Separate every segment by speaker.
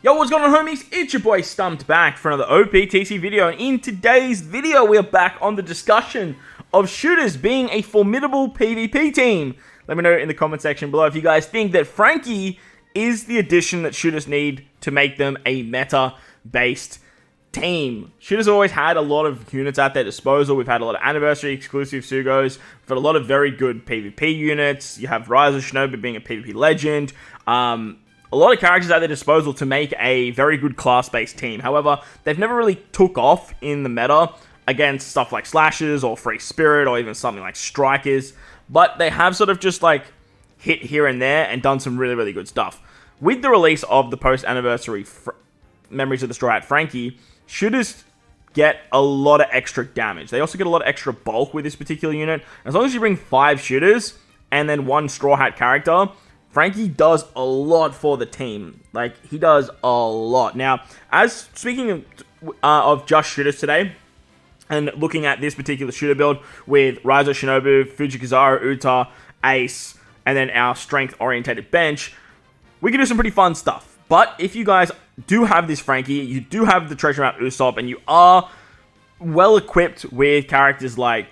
Speaker 1: Yo, what's going on, homies? It's your boy Stumped back for another OPTC video, and in today's video, we are back on the discussion of shooters being a formidable PvP team. Let me know in the comment section below if you guys think that Franky is the addition that shooters need to make them a meta-based team. Shooters always had a lot of units at their disposal. We've had a lot of anniversary exclusive Sugos. We've had a lot of very good PvP units. You have Rise of Shinobi being a PvP legend. A lot of characters at their disposal to make a very good class-based team. However, they've never really took off in the meta against stuff like Slashers or Free Spirit or even something like Strikers. But they have sort of just like hit here and there and done some really, really good stuff. With the release of the post-anniversary Memories of the Straw Hat Franky, shooters get a lot of extra damage. They also get a lot of extra bulk with this particular unit. As long as you bring 5 shooters and then 1 Straw Hat character, Franky does a lot for the team. Like, he does a lot. Now, as speaking of just shooters today, and looking at this particular shooter build with Raizo Shinobu, Fujikizaru, Uta, Ace, and then our strength-orientated bench, we can do some pretty fun stuff. But if you guys do have this Franky, you do have the Treasure Map Usopp, and you are well-equipped with characters like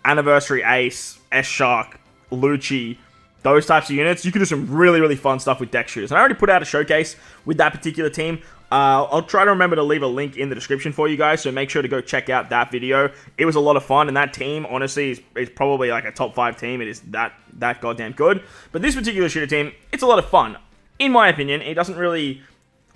Speaker 1: Anniversary Ace, S-Shark, Lucci, those types of units, you can do some really, really fun stuff with deck shooters. And I already put out a showcase with that particular team. I'll try to remember to leave a link in the description for you guys, so make sure to go check out that video. It was a lot of fun, and that team, honestly, is probably like a top 5 team. It is that goddamn good. But this particular shooter team, it's a lot of fun. In my opinion, it doesn't really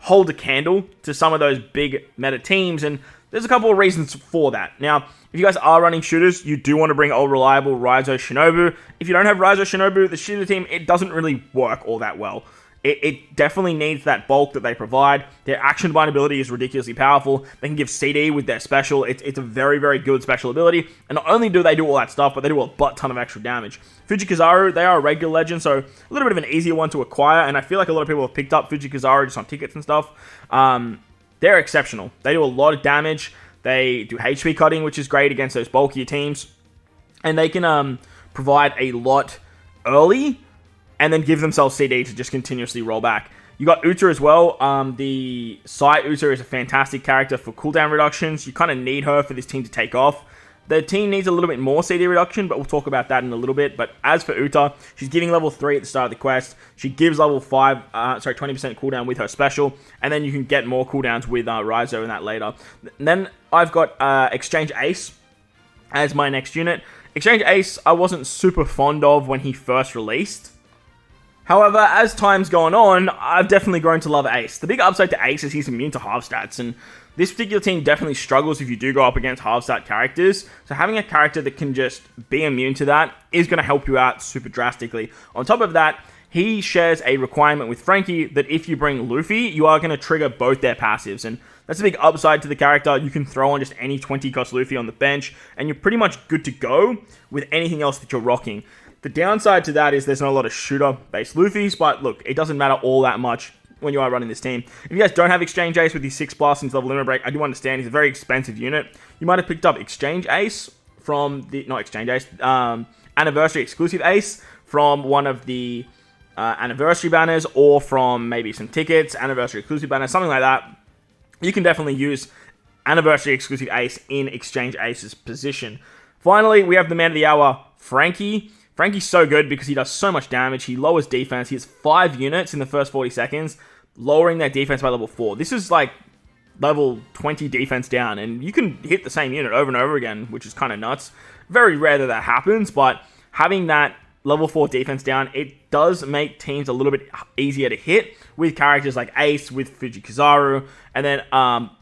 Speaker 1: hold a candle to some of those big meta teams, and there's a couple of reasons for that. Now, if you guys are running shooters, you do want to bring old reliable Raizo Shinobu. If you don't have Raizo Shinobu, the shooter team, it doesn't really work all that well. It definitely needs that bulk that they provide. Their action bind ability is ridiculously powerful. They can give CD with their special. It's a very, very good special ability. And not only do they do all that stuff, but they do a butt ton of extra damage. Fujikizaru, they are a regular legend, so a little bit of an easier one to acquire. And I feel like a lot of people have picked up Fujikizaru just on tickets and stuff. They're exceptional. They do a lot of damage. They do HP cutting, which is great against those bulkier teams. And they can provide a lot early and then give themselves CD to just continuously roll back. You got Uta as well. The Sai Uta is a fantastic character for cooldown reductions. You kind of need her for this team to take off. The team needs a little bit more CD reduction, but we'll talk about that in a little bit. But as for Uta, she's giving level 3 at the start of the quest. She gives level 5, 20% cooldown with her special, and then you can get more cooldowns with Raizo and that later. And then I've got Exchange Ace as my next unit. Exchange Ace, I wasn't super fond of when he first released. However, as time's gone on, I've definitely grown to love Ace. The big upside to Ace is he's immune to half stats, and this particular team definitely struggles if you do go up against half stat characters. So having a character that can just be immune to that is going to help you out super drastically. On top of that, he shares a requirement with Franky that if you bring Luffy, you are going to trigger both their passives, and that's a big upside to the character. You can throw on just any 20 cost Luffy on the bench, and you're pretty much good to go with anything else that you're rocking. The downside to that is there's not a lot of shooter-based Luffys, but look, it doesn't matter all that much when you are running this team. If you guys don't have Exchange Ace with his 6+ into level limit break, I do understand he's a very expensive unit. You might have picked up Exchange Ace from the, not Exchange Ace, Anniversary Exclusive Ace from one of the Anniversary banners, or from maybe some tickets, Anniversary Exclusive banners, something like that. You can definitely use Anniversary Exclusive Ace in Exchange Ace's position. Finally, we have the man of the hour, Franky. Franky's so good because he does so much damage. He lowers defense. He has 5 units in the first 40 seconds, lowering their defense by level 4. This is like level 20 defense down, and you can hit the same unit over and over again, which is kind of nuts. Very rare that that happens, but having that level 4 defense down, it does make teams a little bit easier to hit with characters like Ace, with Fujikizaru, and then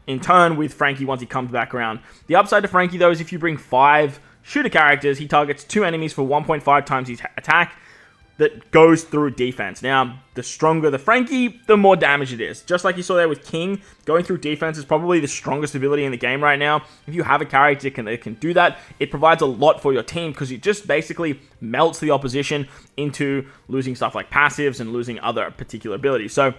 Speaker 1: in turn with Franky once he comes back around. The upside to Franky, though, is if you bring 5 shooter characters, he targets 2 enemies for 1.5 times his attack that goes through defense. Now, the stronger the Franky, the more damage it is. Just like you saw there with King, going through defense is probably the strongest ability in the game right now. If you have a character that can do that, it provides a lot for your team because it just basically melts the opposition into losing stuff like passives and losing other particular abilities. So,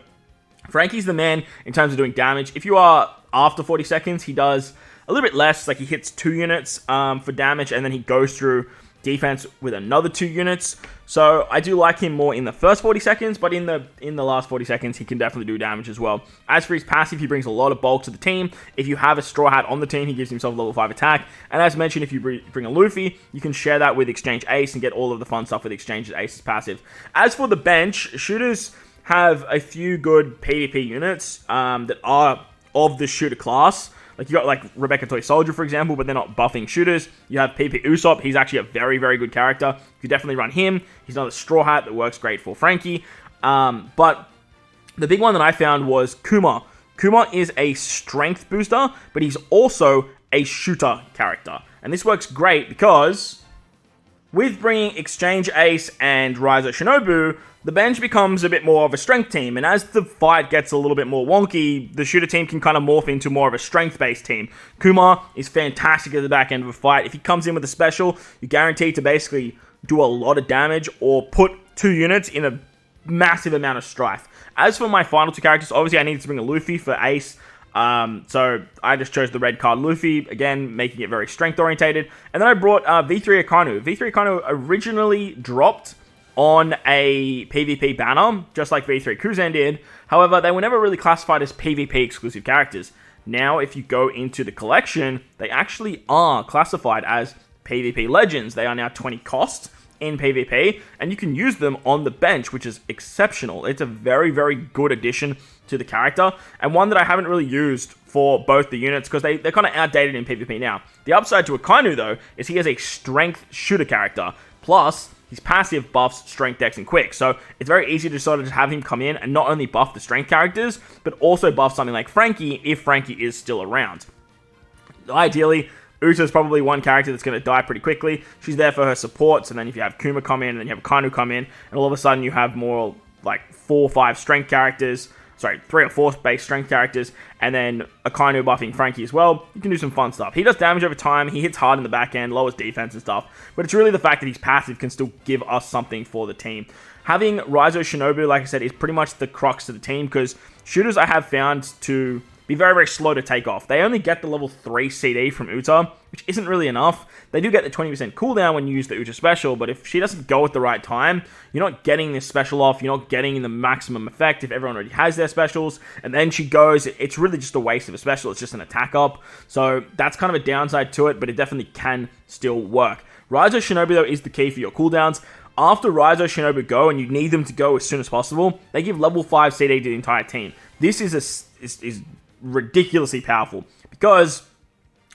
Speaker 1: Franky's the man in terms of doing damage. If you are after 40 seconds, he does a little bit less, like he hits 2 units for damage, and then he goes through defense with another 2 units. So I do like him more in the first 40 seconds, but in the last 40 seconds, he can definitely do damage as well. As for his passive, he brings a lot of bulk to the team. If you have a Straw Hat on the team, he gives himself level 5 attack. And as mentioned, if you bring a Luffy, you can share that with Exchange Ace and get all of the fun stuff with Exchange Ace's passive. As for the bench, shooters have a few good PvP units that are of the shooter class. Like, you got, like, Rebecca Toy Soldier, for example, but they're not buffing shooters. You have PP Usopp. He's actually a very, very good character. You could definitely run him. He's another Straw Hat that works great for Franky. But the big one that I found was Kuma. Kuma is a strength booster, but he's also a shooter character. And this works great because with bringing Exchange Ace and Raizo Shinobu, the bench becomes a bit more of a strength team, and as the fight gets a little bit more wonky, the shooter team can kind of morph into more of a strength-based team. Kuma is fantastic at the back end of a fight. If he comes in with a special, you're guaranteed to basically do a lot of damage or put 2 units in a massive amount of strife. As for my final 2 characters, obviously I needed to bring a Luffy for Ace, so I just chose the red card Luffy, again, making it very strength-orientated. And then I brought V3 Akainu. V3 Akainu originally dropped on a PvP banner, just like V3 Kuzan did. However, they were never really classified as PvP exclusive characters. Now, if you go into the collection, they actually are classified as PvP Legends. They are now 20 cost in PvP, and you can use them on the bench, which is exceptional. It's a very, very good addition to the character, and one that I haven't really used for both the units, because they're kind of outdated in PvP now. The upside to Akainu, though, is he is a strength shooter character, plus his passive buffs strength, dex, and quick. So it's very easy to sort of just have him come in and not only buff the strength characters, but also buff something like Franky if Franky is still around. Ideally, Uta's probably one character that's going to die pretty quickly. She's there for her supports, and then if you have Kuma come in, and then you have Akainu come in, and all of a sudden you have more like 4 or 5 strength characters, sorry, 3 or 4 base strength characters, and then Akainu buffing Franky as well, you can do some fun stuff. He does damage over time, he hits hard in the back end, lowers defense and stuff, but it's really the fact that his passive can still give us something for the team. Having Raizo Shinobu, like I said, is pretty much the crux of the team, because shooters I have found to be very, very slow to take off. They only get the level 3 CD from Uta, which isn't really enough. They do get the 20% cooldown when you use the Uta special, but if she doesn't go at the right time, you're not getting this special off, you're not getting the maximum effect if everyone already has their specials, and then she goes, it's really just a waste of a special, it's just an attack up. So that's kind of a downside to it, but it definitely can still work. Raizo Shinobu, though, is the key for your cooldowns. After Raizo Shinobu go, and you need them to go as soon as possible, they give level 5 CD to the entire team. This is ridiculously powerful, because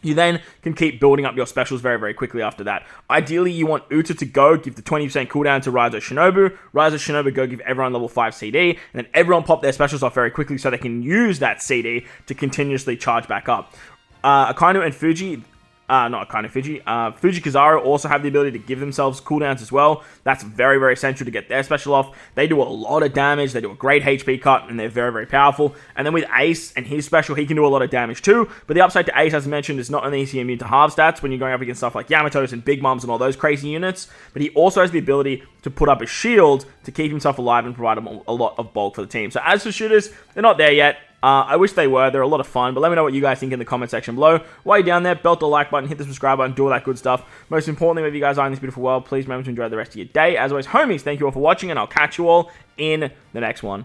Speaker 1: you then can keep building up your specials very, very quickly after that. Ideally, you want Uta to go, give the 20% cooldown to Raizo Shinobu. Raizo Shinobu go, give everyone level 5 CD, and then everyone pop their specials off very quickly so they can use that CD to continuously charge back up. Akainu and Fuji, not Akainu, Fuji Kizaru also have the ability to give themselves cooldowns as well. That's very, very essential to get their special off. They do a lot of damage, they do a great HP cut, and they're very, very powerful. And then with Ace and his special, he can do a lot of damage too. But the upside to Ace, as I mentioned, is not only is he immune to half stats when you're going up against stuff like Yamatos and Big Mums and all those crazy units, but he also has the ability to put up a shield to keep himself alive and provide a lot of bulk for the team. So as for shooters, they're not there yet. I wish they were. They're a lot of fun, but let me know what you guys think in the comment section below. While you're down there, belt the like button, hit the subscribe button, do all that good stuff. Most importantly, wherever you guys are in this beautiful world, please remember to enjoy the rest of your day. As always, homies, thank you all for watching, and I'll catch you all in the next one.